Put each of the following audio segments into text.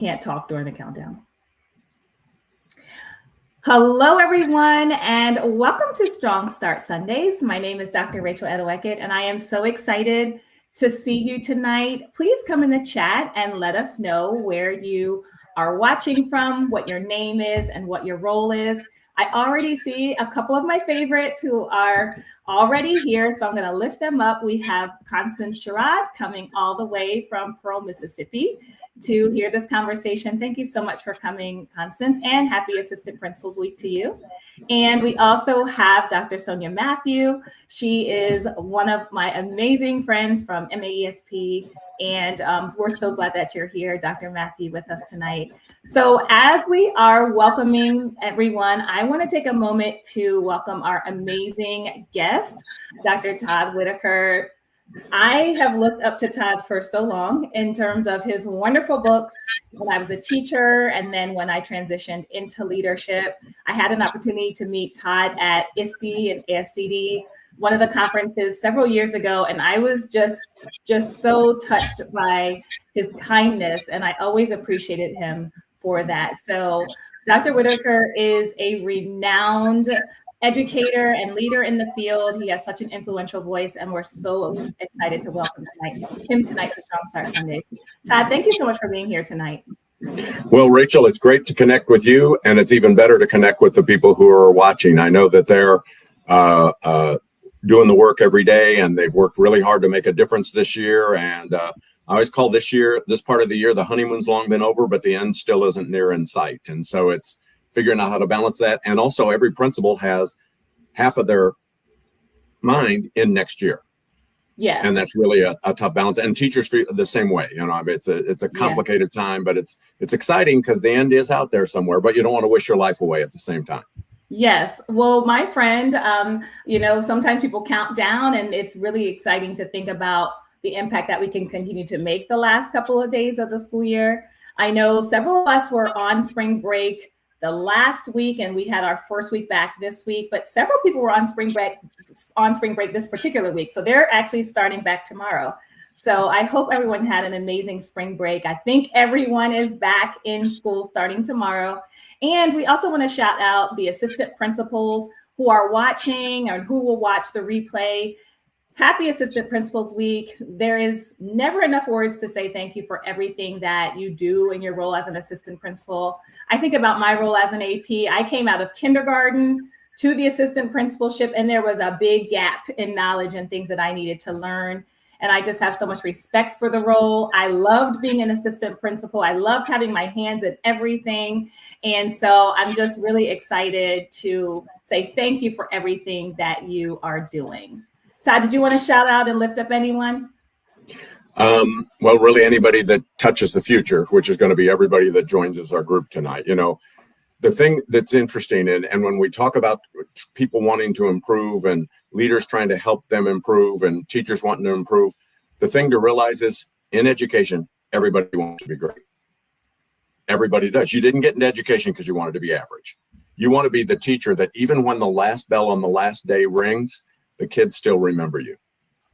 Can't talk during the countdown. Hello, everyone, and welcome to Strong Start Sundays. My name is Dr. Rachel Edoho-Eket, and I am so excited to see you tonight. Please come in the chat and let us know where you are watching from, what your name is, and what your role is. I already see a couple of my favorites who are already here, so I'm going to lift them up. We have Constance Sherrod coming all the way from Pearl, Mississippi to hear this conversation. Thank you so much for coming, Constance, and happy Assistant Principals Week to you. And we also have Dr. Sonia Matthew. She is one of my amazing friends from MAESP, and we're so glad that you're here, Dr. Matthew, with us tonight. So as we are welcoming everyone, I want to take a moment to welcome our amazing guest, Dr. Todd Whitaker. I have looked up to Todd for so long in terms of his wonderful books when I was a teacher, and then when I transitioned into leadership. I had an opportunity to meet Todd at ISTE and ASCD, one of the conferences several years ago, and I was just so touched by his kindness, and I always appreciated him for that. So Dr. Whitaker is a renowned educator and leader in the field. He has such an influential voice, and we're so excited to welcome him tonight to Strong Start Sundays. Todd, thank you so much for being here tonight. Well, Rachel, it's great to connect with you, and it's even better to connect with the people who are watching. I know that they're doing the work every day, and they've worked really hard to make a difference this year. And I always call this part of the year, the honeymoon's long been over, but the end still isn't near in sight. And so it's figuring out how to balance that. And also every principal has half of their mind in next year. Yeah. And that's really a tough balance. And teachers feel the same way. You know, it's a complicated time, but it's exciting because the end is out there somewhere, but you don't want to wish your life away at the same time. Yes. Well, my friend, sometimes people count down, and it's really exciting to think about the impact that we can continue to make the last couple of days of the school year. I know several of us were on spring break the last week, and we had our first week back this week, but several people were on spring break this particular week. So they're actually starting back tomorrow. So I hope everyone had an amazing spring break. I think everyone is back in school starting tomorrow. And we also want to shout out the assistant principals who are watching and who will watch the replay. Happy Assistant Principals Week. There is never enough words to say thank you for everything that you do in your role as an assistant principal. I think about my role as an AP. I came out of kindergarten to the assistant principalship, and there was a big gap in knowledge and things that I needed to learn. And I just have so much respect for the role. I loved being an assistant principal. I loved having my hands in everything. And so I'm just really excited to say thank you for everything that you are doing. Todd, did you want to shout out and lift up anyone? Well, really anybody that touches the future, which is going to be everybody that joins us our group tonight. You know, the thing that's interesting, and when we talk about people wanting to improve and leaders trying to help them improve and teachers wanting to improve, the thing to realize is in education, everybody wants to be great. Everybody does. You didn't get into education because you wanted to be average. You want to be the teacher that even when the last bell on the last day rings, the kids still remember you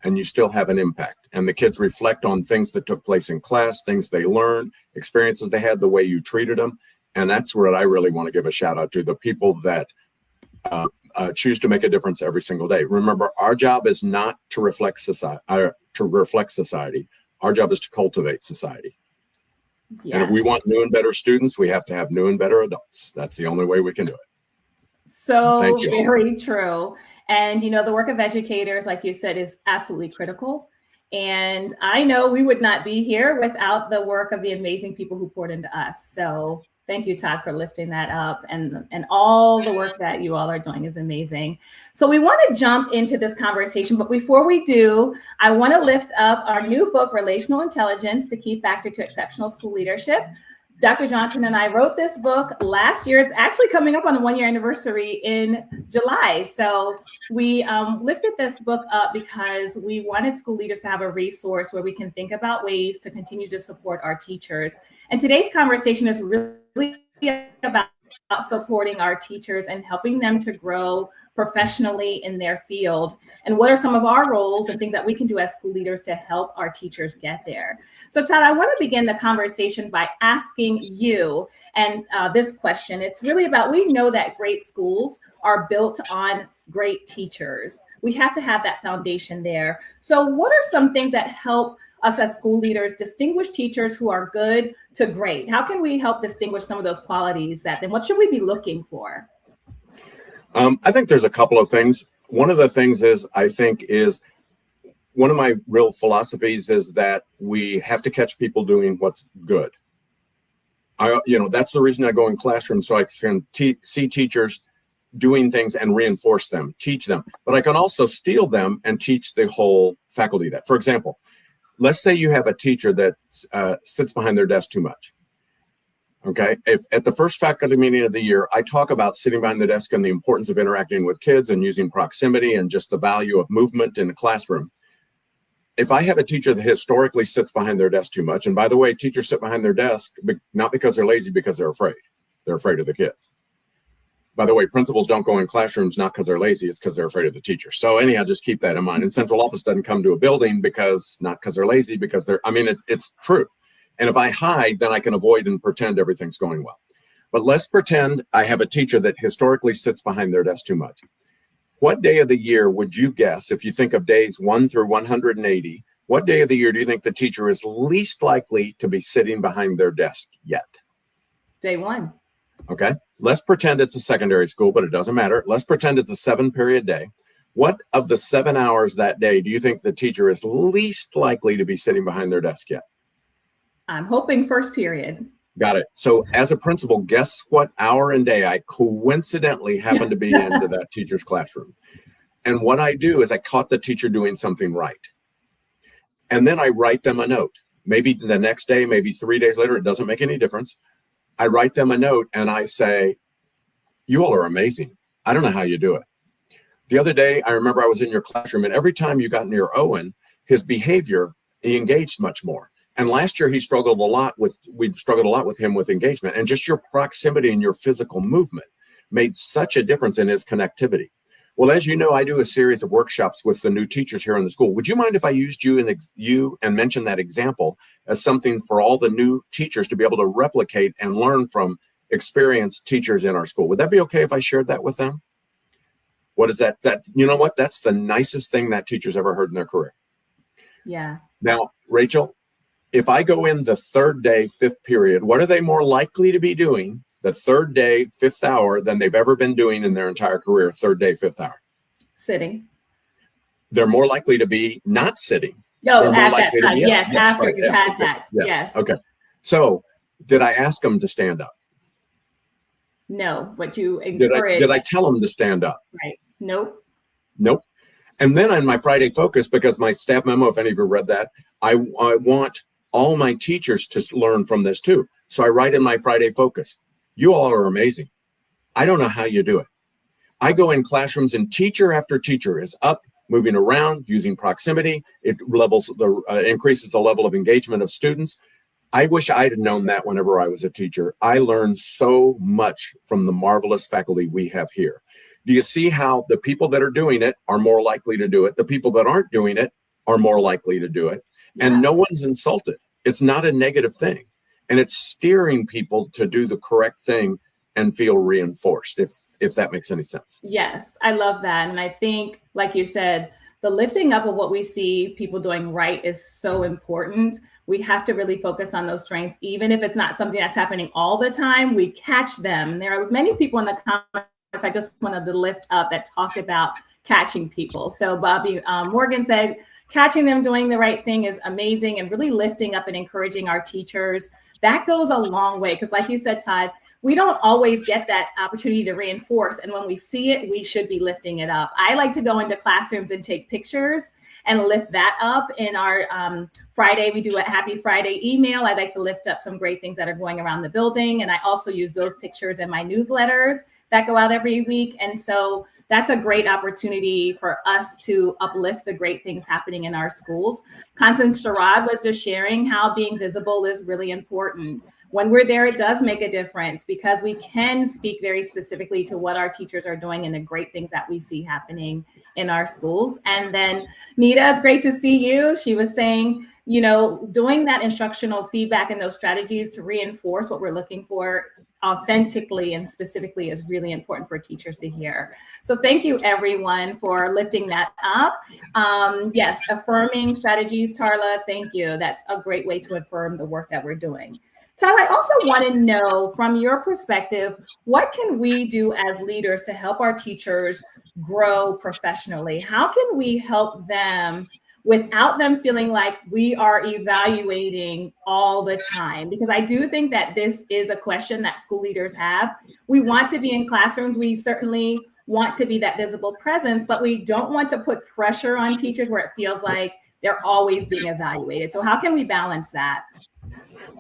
and you still have an impact. And the kids reflect on things that took place in class, things they learned, experiences they had, the way you treated them. And that's what I really want to give a shout out to, the people that choose to make a difference every single day. Remember, our job is not to reflect society. Our job is to cultivate society. Yes. And if we want new and better students, we have to have new and better adults. That's the only way we can do it. So very true. And, you know, the work of educators, like you said, is absolutely critical. And I know we would not be here without the work of the amazing people who poured into us. So thank you, Todd, for lifting that up. And all the work that you all are doing is amazing. So we want to jump into this conversation. But before we do, I want to lift up our new book, Relational Intelligence, The Key Factor to Exceptional School Leadership. Dr. Johnson and I wrote this book last year. It's actually coming up on the 1-year anniversary in July. So we lifted this book up because we wanted school leaders to have a resource where we can think about ways to continue to support our teachers. And today's conversation is really about supporting our teachers and helping them to grow professionally in their field? And what are some of our roles and things that we can do as school leaders to help our teachers get there? So Todd, I want to begin the conversation by asking you and this question. It's really about, we know that great schools are built on great teachers. We have to have that foundation there. So what are some things that help us as school leaders distinguish teachers who are good to great? How can we help distinguish some of those qualities then what should we be looking for? I think there's a couple of things. One of the things is one of my real philosophies is that we have to catch people doing what's good. That's the reason I go in classrooms, so I can see teachers doing things and reinforce them, teach them. But I can also steal them and teach the whole faculty that. For example, let's say you have a teacher that sits behind their desk too much. Okay, if at the first faculty meeting of the year, I talk about sitting behind the desk and the importance of interacting with kids and using proximity and just the value of movement in the classroom. If I have a teacher that historically sits behind their desk too much, and by the way, teachers sit behind their desk, not because they're lazy, because they're afraid. They're afraid of the kids. By the way, principals don't go in classrooms not because they're lazy, it's because they're afraid of the teacher. So anyhow, just keep that in mind. And central office doesn't come to a building not because they're lazy, because it's true. And if I hide, then I can avoid and pretend everything's going well. But let's pretend I have a teacher that historically sits behind their desk too much. What day of the year would you guess, if you think of days 1 through 180, what day of the year do you think the teacher is least likely to be sitting behind their desk yet? Day 1. Okay, let's pretend it's a secondary school, but it doesn't matter. Let's pretend it's a 7-period day. What of the 7 hours that day do you think the teacher is least likely to be sitting behind their desk yet? I'm hoping first period. Got it. So as a principal, guess what hour and day I coincidentally happen to be into that teacher's classroom? And what I do is I caught the teacher doing something right. And then I write them a note. Maybe the next day, maybe 3 days later, it doesn't make any difference. I write them a note and I say, you all are amazing. I don't know how you do it. The other day, I remember I was in your classroom, and every time you got near Owen, his behavior, he engaged much more. And last year, we'd struggled a lot with him with engagement, and just your proximity and your physical movement made such a difference in his connectivity. Well, as you know, I do a series of workshops with the new teachers here in the school. Would you mind if I used you and mentioned that example as something for all the new teachers to be able to replicate and learn from experienced teachers in our school? Would that be okay if I shared that with them? What is that? You know what? That's the nicest thing that teacher's ever heard in their career. Yeah. Now, Rachel, if I go in the 3rd day, 5th period, what are they more likely to be doing the 3rd day, 5th hour than they've ever been doing in their entire career, 3rd day, 5th hour? Sitting. They're more likely to be not sitting. No, at that time. Yes, after you had that. Yes. Okay. So did I ask them to stand up? No, but you encouraged. Did I tell them to stand up? Right. Nope. And then on my Friday focus, because my staff memo, if any of you read that, I want all my teachers to learn from this too. So I write in my Friday focus, you all are amazing. I don't know how you do it. I go in classrooms and teacher after teacher is up, moving around, using proximity. It increases the level of engagement of students. I wish I'd have known that whenever I was a teacher. I learned so much from the marvelous faculty we have here. Do you see how the people that are doing it are more likely to do it? The people that aren't doing it are more likely to do it. Yeah. And no one's insulted. It's not a negative thing. And it's steering people to do the correct thing and feel reinforced, if that makes any sense. Yes, I love that. And I think, like you said, the lifting up of what we see people doing right is so important. We have to really focus on those strengths, even if it's not something that's happening all the time, we catch them. There are many people in the comments I just wanted to lift up that talked about catching people. So Bobby Morgan said, catching them doing the right thing is amazing, and really lifting up and encouraging our teachers. That goes a long way, because like you said, Todd, we don't always get that opportunity to reinforce. And when we see it, we should be lifting it up. I like to go into classrooms and take pictures and lift that up. In our Friday, we do a Happy Friday email. I like to lift up some great things that are going around the building. And I also use those pictures in my newsletters that go out every week. And so that's a great opportunity for us to uplift the great things happening in our schools. Constance Sherrod was just sharing how being visible is really important. when we're there, it does make a difference because we can speak very specifically to what our teachers are doing and the great things that we see happening in our schools. And then Nita, it's great to see you. She was saying, you know, doing that instructional feedback and those strategies to reinforce what we're looking for authentically and specifically is really important for teachers to hear. So thank you everyone for lifting that up. Yes, affirming strategies, Tarla, thank you. That's a great way to affirm the work that we're doing. Tarla, I also want to know from your perspective, what can we do as leaders to help our teachers grow professionally? How can we help them without them feeling like we are evaluating all the time? Because I do think that this is a question that school leaders have. We want to be in classrooms. We certainly want to be that visible presence, but we don't want to put pressure on teachers where it feels like they're always being evaluated. So how can we balance that?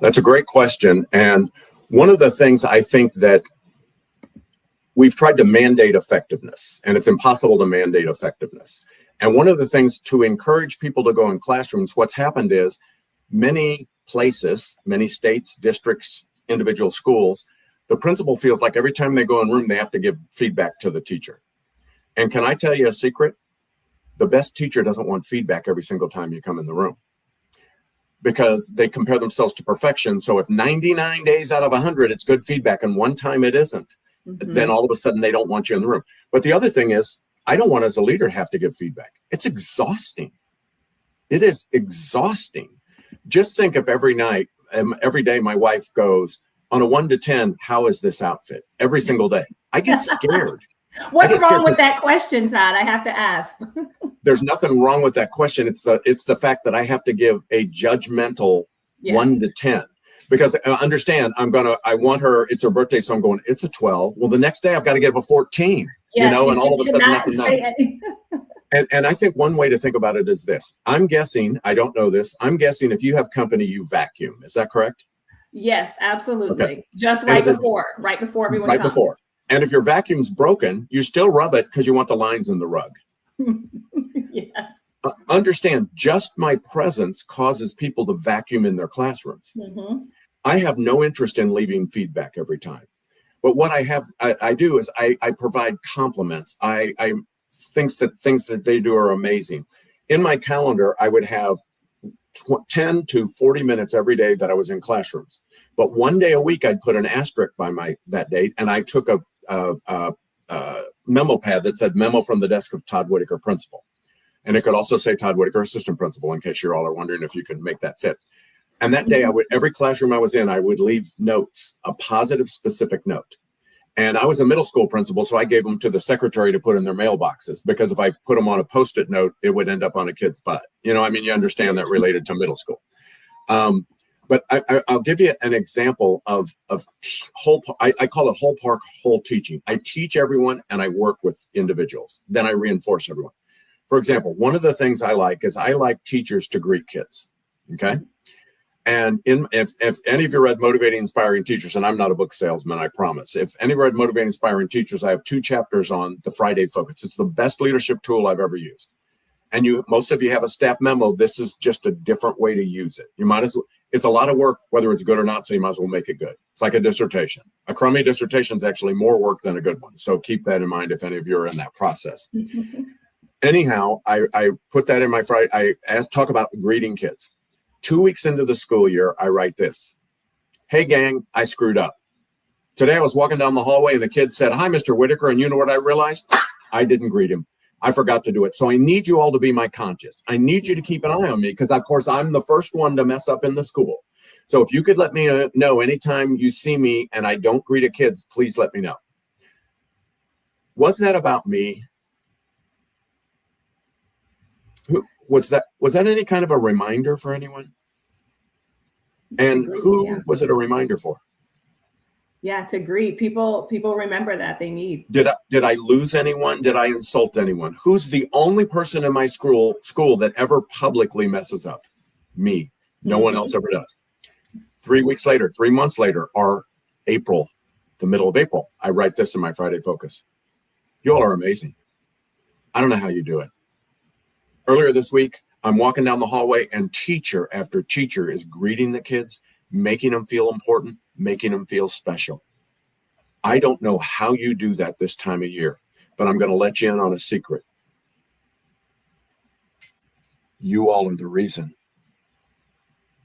That's a great question. And one of the things I think that we've tried to mandate effectiveness, and it's impossible to mandate effectiveness. And one of the things to encourage people to go in classrooms, what's happened is many places, many states, districts, individual schools, the principal feels like every time they go in a room, they have to give feedback to the teacher. And can I tell you a secret? The best teacher doesn't want feedback every single time you come in the room, because they compare themselves to perfection. So if 99 days out of 100, it's good feedback, and one time it isn't, then all of a sudden they don't want you in the room. But the other thing is, I don't want as a leader have to give feedback. It's exhausting. It is exhausting. Just think if every night, every day my wife goes, on a 1 to 10, how is this outfit? Every single day. I get scared. What's wrong with that question, Todd? I have to ask. There's nothing wrong with that question. It's the fact that I have to give a judgmental 1 to 10. Because understand, I want her, it's her birthday, so I'm going, it's a 12. Well, the next day I've got to give a 14, and all of a sudden nothing knows. And I think one way to think about it is this. I'm guessing, I don't know this, I'm guessing if you have company, you vacuum. Is that correct? Yes, absolutely. Okay. Just right before everyone comes. Before. And if your vacuum's broken, you still rub it because you want the lines in the rug. Yes. Understand, just my presence causes people to vacuum in their classrooms. I have no interest in leaving feedback every time. But what I do is I provide compliments. I things that they do are amazing. In my calendar, I would have 10 to 40 minutes every day that I was in classrooms. But one day a week, I'd put an asterisk by that date, and I took a memo pad that said memo from the desk of Todd Whitaker, principal. And it could also say Todd Whitaker, assistant principal, in case you all are wondering if you can make that fit. And that day, every classroom I was in, I would leave notes, a positive, specific note. And I was a middle school principal, so I gave them to the secretary to put in their mailboxes, because if I put them on a Post-it note, it would end up on a kid's butt. You understand that related to middle school. But I'll give you an example of I call it whole park, whole teaching. I teach everyone and I work with individuals. Then I reinforce everyone. For example, one of the things I like is I like teachers to greet kids. Okay. And if any of you read Motivating Inspiring Teachers, and I'm not a book salesman, I promise. If any read Motivating Inspiring Teachers, I have 2 chapters on the Friday focus. It's the best leadership tool I've ever used. And most of you have a staff memo. This is just a different way to use it. You might as well, it's a lot of work, whether it's good or not, so you might as well make it good. It's like a dissertation. A crummy dissertation is actually more work than a good one. So keep that in mind if any of you are in that process. Anyhow, I put that in my Friday. Talk about greeting kids. 2 weeks into the school year, I write this. Hey, gang, I screwed up. Today I was walking down the hallway and the kid said, hi, Mr. Whitaker. And you know what I realized? I didn't greet him. I forgot to do it. So I need you all to be my conscience. I need you to keep an eye on me because, of course, I'm the first one to mess up in the school. So if you could let me know anytime you see me and I don't greet a kid, please let me know. Was that about me? Was that any kind of a reminder for anyone? And who was it a reminder for? Yeah, to greet people remember that they need. Did I lose anyone? Did I insult anyone? Who's the only person in my school that ever publicly messes up? Me. No one else ever does. 3 weeks later, 3 months later, or April, the middle of April, I write this in my Friday focus. You all are amazing. I don't know how you do it. Earlier this week, I'm walking down the hallway and teacher after teacher is greeting the kids, making them feel important. making them feel special. I don't know how you do that this time of year, but I'm going to let you in on a secret. You all are the reason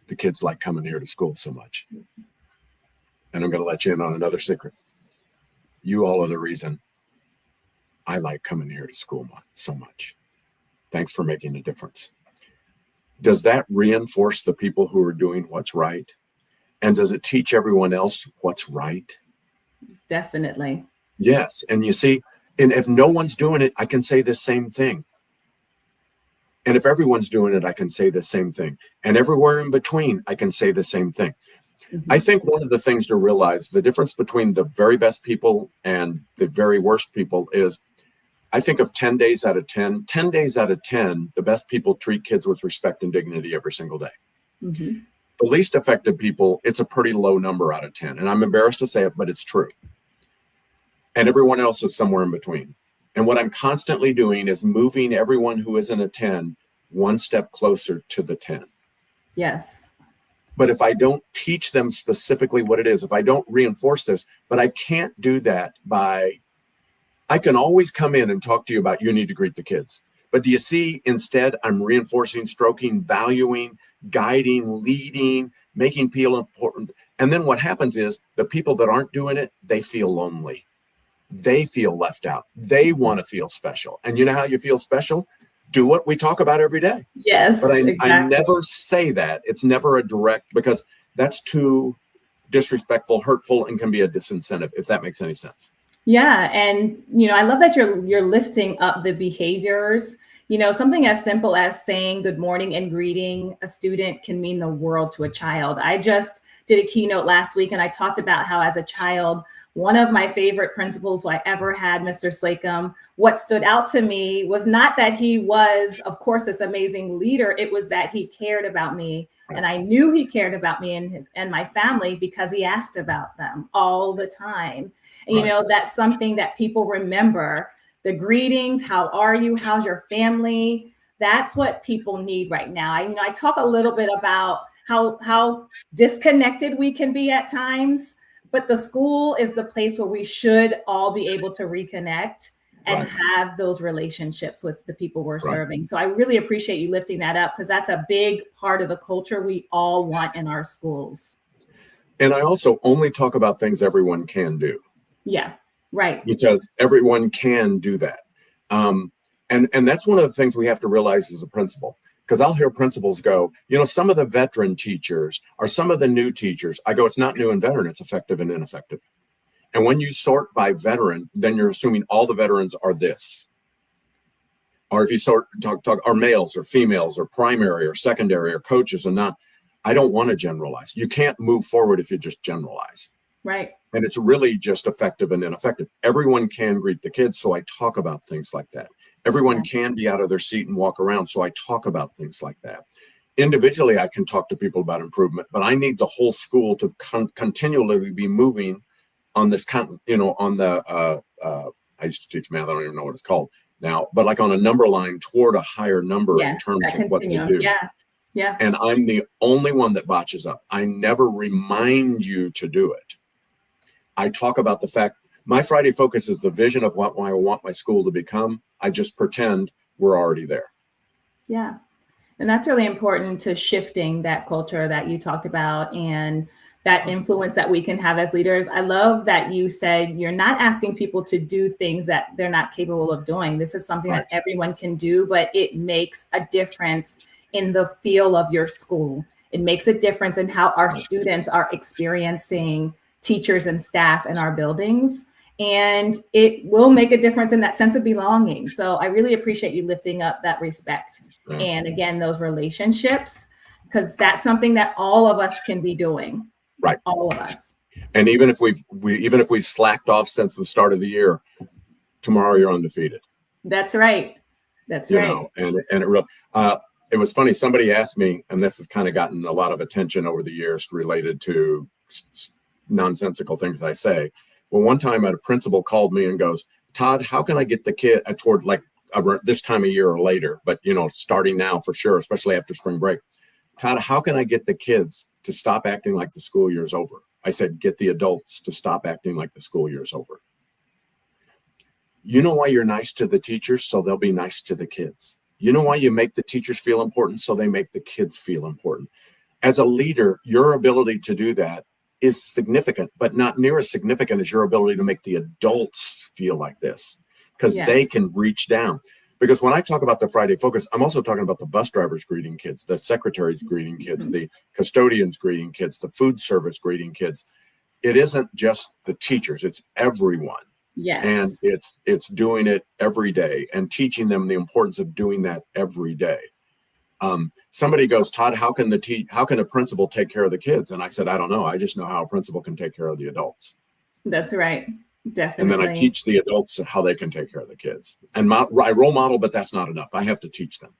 the kids like coming here to school so much. And I'm going to let you in on another secret. You all are the reason I like coming here to school so much. Thanks for making a difference. Does that reinforce the people who are doing what's right? And does it teach everyone else what's right? Definitely. Yes. And you see, and if no one's doing it, I can say the same thing. And if everyone's doing it, I can say the same thing. And everywhere in between, I can say the same thing. I think one of the things to realize, the difference between the very best people and the very worst people is, I think of 10 days out of 10 days out of 10, the best people treat kids with respect and dignity every single day. The least effective people, it's a pretty low number out of 10. And I'm embarrassed to say it, but it's true. And everyone else is somewhere in between. And what I'm constantly doing is moving everyone who isn't a 10 one step closer to the 10. Yes. But if I don't teach them specifically what it is, if I don't reinforce this, but I can't do that I can always come in and talk to you about you need to greet the kids. But do you see, instead, I'm reinforcing, stroking, valuing, guiding, leading, making feel important. And then what happens is the people that aren't doing it, they feel lonely. They feel left out. They want to feel special. And you know how you feel special? Do what we talk about every day. Yes, but exactly. I never say that. It's never a direct, because that's too disrespectful, hurtful, and can be a disincentive, if that makes any sense. Yeah. And, I love that you're lifting up the behaviors. Something as simple as saying good morning and greeting a student can mean the world to a child. I just did a keynote last week and I talked about how as a child, one of my favorite principals who I ever had, Mr. Slacum, what stood out to me was not that he was, of course, this amazing leader. It was that he cared about me. And I knew he cared about me and my family because he asked about them all the time. And, that's something that people remember. The greetings, how are you? How's your family? That's what people need right now. I talk a little bit about how disconnected we can be at times. But the school is the place where we should all be able to reconnect and have those relationships with the people we're serving. So I really appreciate you lifting that up, because that's a big part of the culture we all want in our schools. And I also only talk about things everyone can do. Yeah, right. Because everyone can do that. And that's one of the things we have to realize as a principal. Because I'll hear principals go, some of the veteran teachers or some of the new teachers. I go, it's not new and veteran, it's effective and ineffective. And when you sort by veteran, then you're assuming all the veterans are this. Or if you sort are males or females or primary or secondary or coaches and not, I don't want to generalize. You can't move forward if you just generalize. Right. And it's really just effective and ineffective. Everyone can greet the kids, so I talk about things like that. Everyone can be out of their seat and walk around, so I talk about things like that. Individually, I can talk to people about improvement, but I need the whole school to continually be moving on this, I used to teach math, I don't even know what it's called now, but like on a number line toward a higher number in terms of what they do. Yeah. And I'm the only one that botches up. I never remind you to do it. I talk about the fact my Friday focus is the vision of what I want my school to become. I just pretend we're already there. Yeah. And that's really important to shifting that culture that you talked about and that influence that we can have as leaders. I love that you said you're not asking people to do things that they're not capable of doing. This is something that everyone can do, but it makes a difference in the feel of your school. It makes a difference in how our students are experiencing teachers and staff in our buildings. And it will make a difference in that sense of belonging. So I really appreciate you lifting up that respect. And again, those relationships, because that's something that all of us can be doing. Right. All of us. And even if we've slacked off since the start of the year, tomorrow you're undefeated. That's right. That's right. And it was funny. Somebody asked me, and this has kind of gotten a lot of attention over the years related to nonsensical things I say. Well, one time a principal called me and goes, Todd, how can I get the kid toward like this time of year or later, but starting now for sure, especially after spring break. Todd, how can I get the kids to stop acting like the school year's over? I said, get the adults to stop acting like the school year's over. You know why you're nice to the teachers? So they'll be nice to the kids. You know why you make the teachers feel important? So they make the kids feel important. As a leader, your ability to do that is significant, but not near as significant as your ability to make the adults feel like this, because they can reach down. Because when I talk about the Friday Focus, I'm also talking about the bus drivers greeting kids, the secretaries greeting kids, the custodians greeting kids, the food service greeting kids. It isn't just the teachers, it's everyone. Yes. And it's doing it every day and teaching them the importance of doing that every day. Somebody goes, Todd, how can a principal take care of the kids? And I said, I don't know. I just know how a principal can take care of the adults. That's right. Definitely. And then I teach the adults how they can take care of the kids. And I role model, but that's not enough. I have to teach them.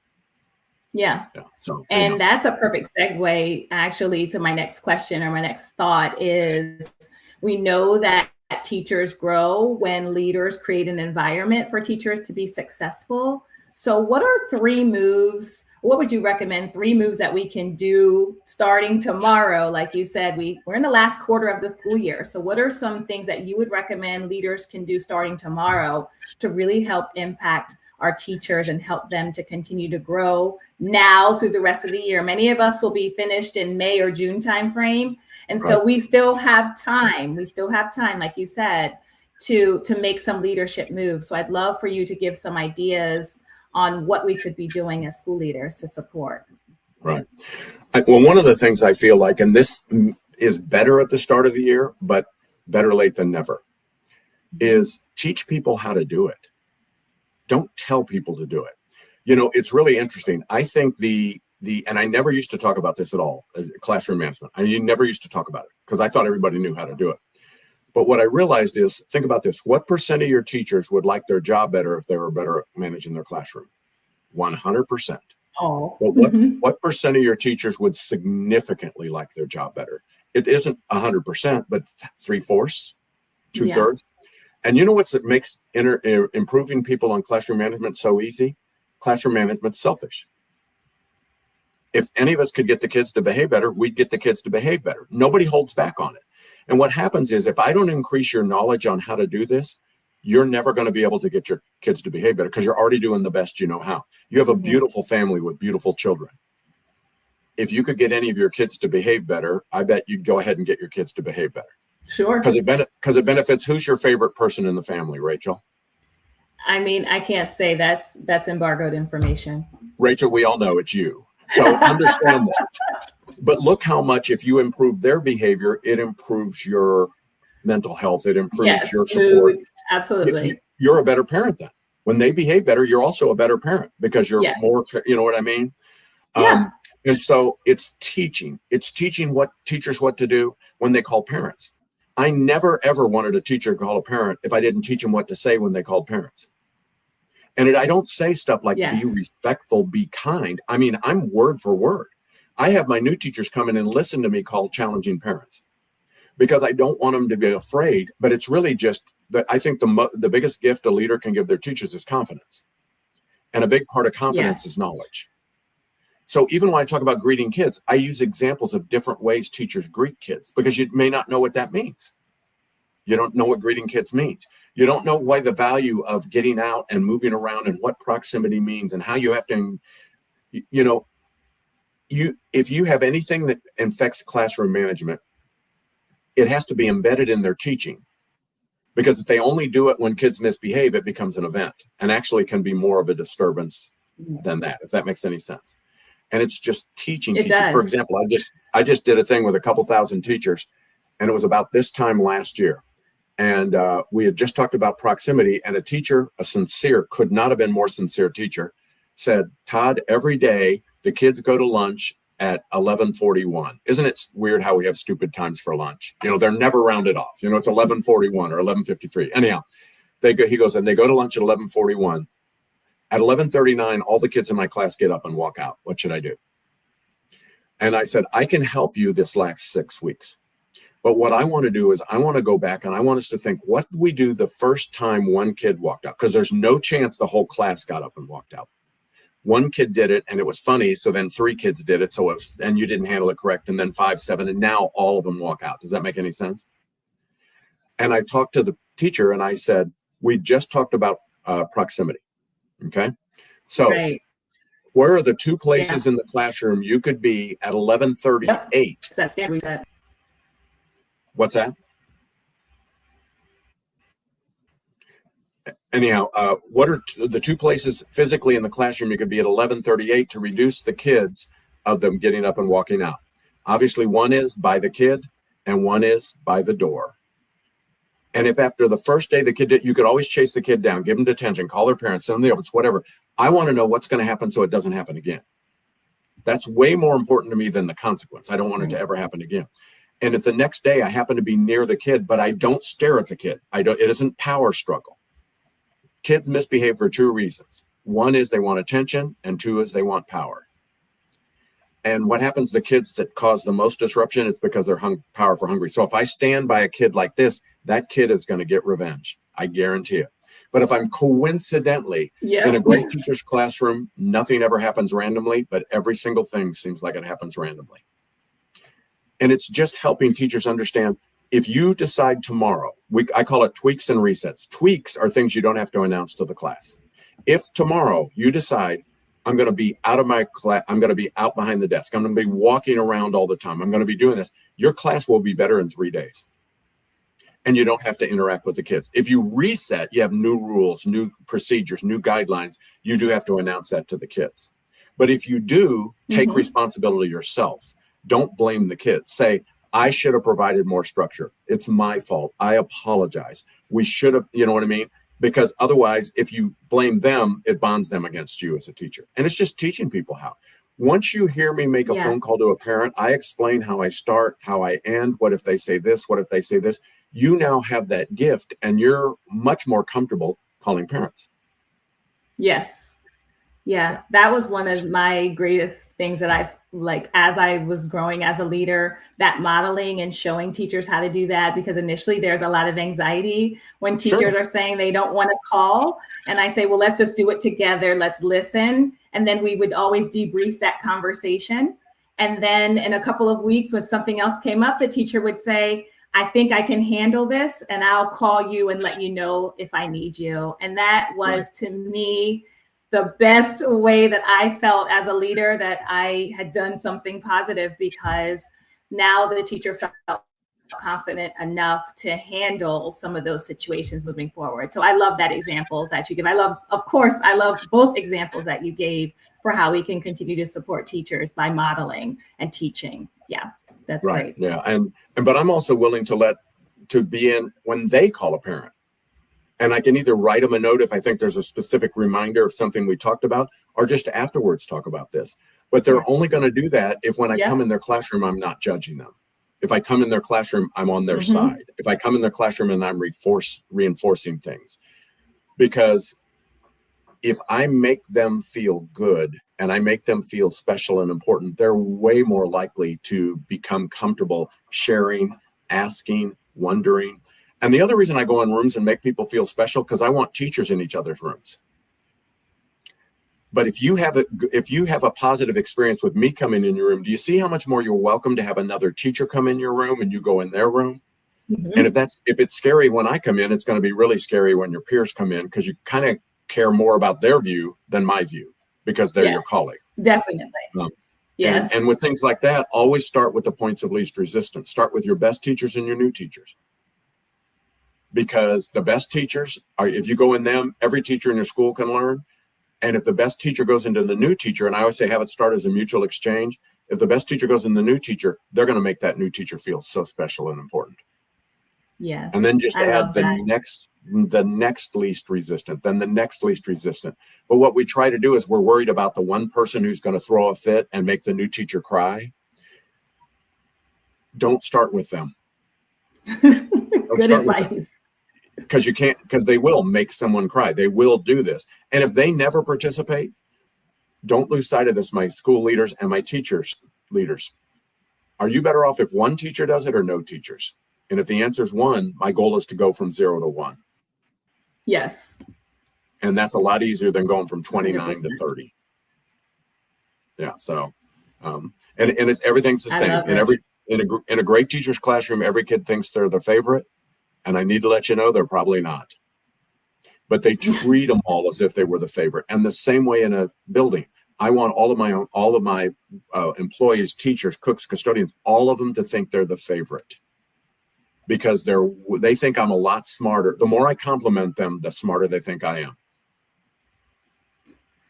Yeah. So, and that's a perfect segue actually to my next question, or my next thought is, we know that teachers grow when leaders create an environment for teachers to be successful. So what are 3 moves? What would you recommend 3 moves that we can do starting tomorrow? Like you said, we're in the last quarter of the school year. So what are some things that you would recommend leaders can do starting tomorrow to really help impact our teachers and help them to continue to grow now through the rest of the year? Many of us will be finished in May or June timeframe. And so we still have time. We still have time, like you said, to make some leadership moves. So I'd love for you to give some ideas on what we could be doing as school leaders to support. Right. Well, one of the things I feel like, and this is better at the start of the year, but better late than never, is teach people how to do it. Don't tell people to do it. You know, it's really interesting. I think and I never used to talk about this at all, as classroom management. I never used to talk about it because I thought everybody knew how to do it. But what I realized is, think about this. What % of your teachers would like their job better if they were better at managing their classroom? 100%. Oh. But what % of your teachers would significantly like their job better? It isn't 100%, but 3/4, 2/3. And you know what makes improving people on classroom management so easy? Classroom management's selfish. If any of us could get the kids to behave better, we'd get the kids to behave better. Nobody holds back on it. And what happens is, if I don't increase your knowledge on how to do this, you're never going to be able to get your kids to behave better because you're already doing the best you know how. You have a beautiful family with beautiful children. If you could get any of your kids to behave better, I bet you'd go ahead and get your kids to behave better. Sure. Because it benefits. Who's your favorite person in the family, Rachel? I mean, I can't say that's embargoed information. Rachel, we all know it's you. So understand that. But look how much, if you improve their behavior, it improves your mental health. It improves your support. Absolutely. You're a better parent then. When they behave better, you're also a better parent because you're more, you know what I mean? And so it's teaching. It's teaching teachers what to do when they call parents. I never, ever wanted a teacher to call a parent if I didn't teach them what to say when they called parents. And I don't say stuff like, be respectful, be kind. I mean, I'm word for word. I have my new teachers come in and listen to me call challenging parents because I don't want them to be afraid. But it's really just that I think the biggest gift a leader can give their teachers is confidence. And a big part of confidence is knowledge. So even when I talk about greeting kids, I use examples of different ways teachers greet kids because you may not know what that means. You don't know what greeting kids means. You don't know why the value of getting out and moving around and what proximity means and how you have to, if you have anything that affects classroom management, it has to be embedded in their teaching. Because if they only do it when kids misbehave, it becomes an event and actually can be more of a disturbance than that, if that makes any sense. And it's just teaching teachers. For example, I just did a thing with a couple thousand teachers, and it was about this time last year. And we had just talked about proximity, and a teacher, could not have been more sincere teacher, said, Todd, every day the kids go to lunch at 11:41. Isn't it weird how we have stupid times for lunch? They're never rounded off. It's 11:41 or 11:53. Anyhow, he goes, and they go to lunch at 11:41. At 11:39, all the kids in my class get up and walk out. What should I do? And I said, I can help you this last 6 weeks. But what I want to do is I want to go back and I want us to think, what did we do the first time one kid walked out? Because there's no chance the whole class got up and walked out. One kid did it and it was funny. So then 3 kids did it. And you didn't handle it correct. And then 5, 7, and now all of them walk out. Does that make any sense? And I talked to the teacher and I said, we just talked about proximity. Okay. So right. where are the 2 places in the classroom you could be at 11:38? That's standard reset. What's that? Anyhow, what are the 2 places physically in the classroom you could be at 11:38 to reduce the kids of them getting up and walking out? Obviously, one is by the kid and one is by the door. And if after the first day the kid did, you could always chase the kid down, give them detention, call their parents, send them the office, whatever. I want to know what's going to happen so it doesn't happen again. That's way more important to me than the consequence. I don't want it to ever happen again. And if the next day I happen to be near the kid, but I don't stare at the kid, it isn't power struggle. Kids misbehave for 2 reasons. One is they want attention, and 2 is they want power. And what happens to the kids that cause the most disruption? It's because they're powerful hungry. So if I stand by a kid like this, that kid is going to get revenge. I guarantee it. But if I'm coincidentally in a great teacher's classroom, nothing ever happens randomly, but every single thing seems like it happens randomly. And it's just helping teachers understand, if you decide tomorrow, I call it tweaks and resets. Tweaks are things you don't have to announce to the class. If tomorrow you decide, I'm going to be out of my class, I'm going to be out behind the desk, I'm going to be walking around all the time, I'm going to be doing this, your class will be better in 3 days. And you don't have to interact with the kids. If you reset, you have new rules, new procedures, new guidelines. You do have to announce that to the kids. But if you do, take responsibility yourself. Don't blame the kids. Say, I should have provided more structure. It's my fault. I apologize. We should have, you know what I mean? Because otherwise, if you blame them, it bonds them against you as a teacher. And it's just teaching people how. Once you hear me make a phone call to a parent, I explain how I start, how I end. What if they say this? What if they say this? You now have that gift and you're much more comfortable calling parents. Yes. Yeah, that was one of my greatest things that I've as I was growing as a leader, that modeling and showing teachers how to do that, because initially there's a lot of anxiety when teachers are saying they don't want to call. And I say, well, let's just do it together. Let's listen. And then we would always debrief that conversation. And then in a couple of weeks, when something else came up, the teacher would say, I think I can handle this and I'll call you and let you know if I need you. And that was to me the best way that I felt as a leader that I had done something positive, because now the teacher felt confident enough to handle some of those situations moving forward. So I love that example that you give. I love both examples that you gave for how we can continue to support teachers by modeling and teaching. Yeah, that's right. Great. Yeah. But I'm also willing to be in when they call a parent. And I can either write them a note if I think there's a specific reminder of something we talked about, or just afterwards talk about this. But they're only going to do that if when I come in their classroom, I'm not judging them. If I come in their classroom, I'm on their side. If I come in their classroom and I'm reinforcing things. Because if I make them feel good and I make them feel special and important, they're way more likely to become comfortable sharing, asking, wondering. And the other reason I go in rooms and make people feel special, because I want teachers in each other's rooms. But if you have a positive experience with me coming in your room, do you see how much more you're welcome to have another teacher come in your room and you go in their room? And if it's scary when I come in, it's going to be really scary when your peers come in, because you kind of care more about their view than my view, because they're your colleague. Definitely. Yes. And with things like that, always start with the points of least resistance. Start with your best teachers and your new teachers. Because the best teachers are, if you go in them, every teacher in your school can learn. And if the best teacher goes into the new teacher, and I always say have it start as a mutual exchange. If the best teacher goes in the new teacher, they're going to make that new teacher feel so special and important. Yes. And then just add the next least resistant, then the next least resistant. But what we try to do is we're worried about the one person who's going to throw a fit and make the new teacher cry. Don't start with them. Good advice. Because they will make someone cry. They will do this. And if they never participate, don't lose sight of this, my school leaders and my teachers leaders. Are you better off if one teacher does it or no teachers? And if the answer is one, my goal is to go from 0 to 1. Yes. And that's a lot easier than going from 29 100%. To 30. Yeah. So, and it's everything's the same in a great teacher's classroom. Every kid thinks they're the favorite, and I need to let you know they're probably not. But they treat them all as if they were the favorite. And the same way in a building, I want all of my employees, teachers, cooks, custodians, all of them to think they're the favorite, because they think I'm a lot smarter. The more I compliment them, the smarter they think I am.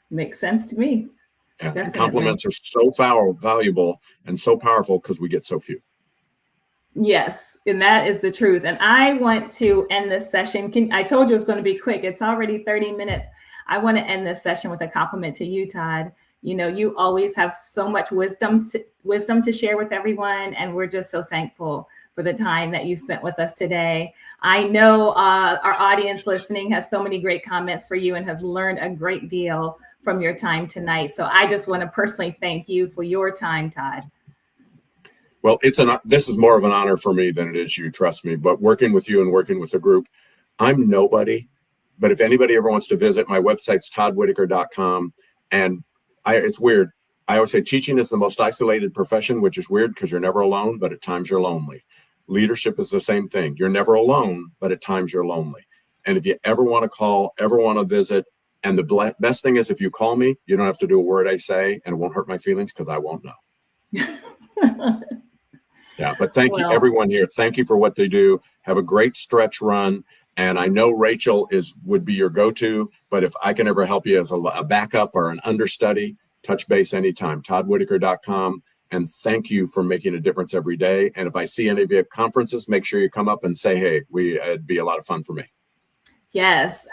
Makes sense to me. Yeah, and compliments are so valuable and so powerful because we get so few. Yes, and that is the truth. And I want to end this session. I told you it was going to be quick. It's already 30 minutes. I want to end this session with a compliment to you, Todd. You know, you always have so much wisdom to share with everyone. And we're just so thankful for the time that you spent with us today. I know our audience listening has so many great comments for you and has learned a great deal from your time tonight. So I just want to personally thank you for your time, Todd. Well, this is more of an honor for me than it is you, trust me. But working with you and working with the group, I'm nobody. But if anybody ever wants to visit, my website's toddwhitaker.com. And it's weird. I always say teaching is the most isolated profession, which is weird because you're never alone, but at times you're lonely. Leadership is the same thing. You're never alone, but at times you're lonely. And if you ever want to call, ever want to visit, and the best thing is if you call me, you don't have to do a word I say, and it won't hurt my feelings because I won't know. Yeah, but thank you, everyone here. Thank you for what they do. Have a great stretch run. And I know Rachel would be your go-to, but if I can ever help you as a backup or an understudy, touch base anytime. toddwhitaker.com. And thank you for making a difference every day. And if I see any of you at conferences, make sure you come up and say, hey, it'd be a lot of fun for me. Yes.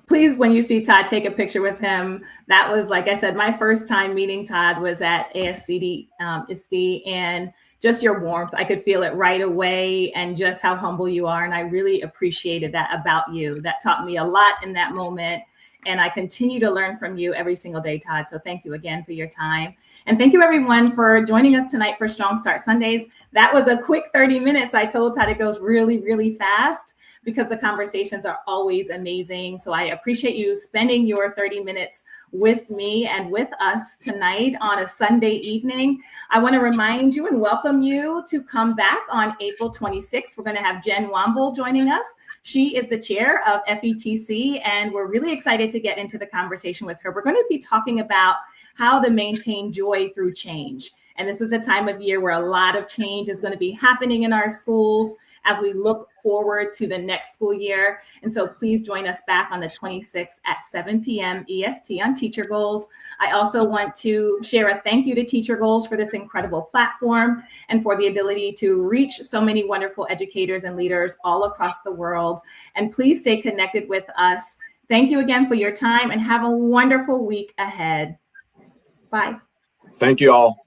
Please, when you see Todd, take a picture with him. That was, like I said, my first time meeting Todd was at ASCD ISD, and just your warmth. I could feel it right away, and just how humble you are. And I really appreciated that about you. That taught me a lot in that moment. And I continue to learn from you every single day, Todd. So thank you again for your time. And thank you, everyone, for joining us tonight for Strong Start Sundays. That was a quick 30 minutes. I told Todd it goes really, really fast because the conversations are always amazing. So I appreciate you spending your 30 minutes with me and with us tonight on a Sunday evening. I want to remind you and welcome you to come back on April 26th. We're going to have Jen Womble joining us. She is the chair of FETC, and we're really excited to get into the conversation with her. We're going to be talking about how to maintain joy through change. And this is the time of year where a lot of change is going to be happening in our schools as we look forward to the next school year. And so please join us back on the 26th at 7 p.m. EST on Teacher Goals. I also want to share a thank you to Teacher Goals for this incredible platform and for the ability to reach so many wonderful educators and leaders all across the world. And please stay connected with us. Thank you again for your time and have a wonderful week ahead. Bye. Thank you all.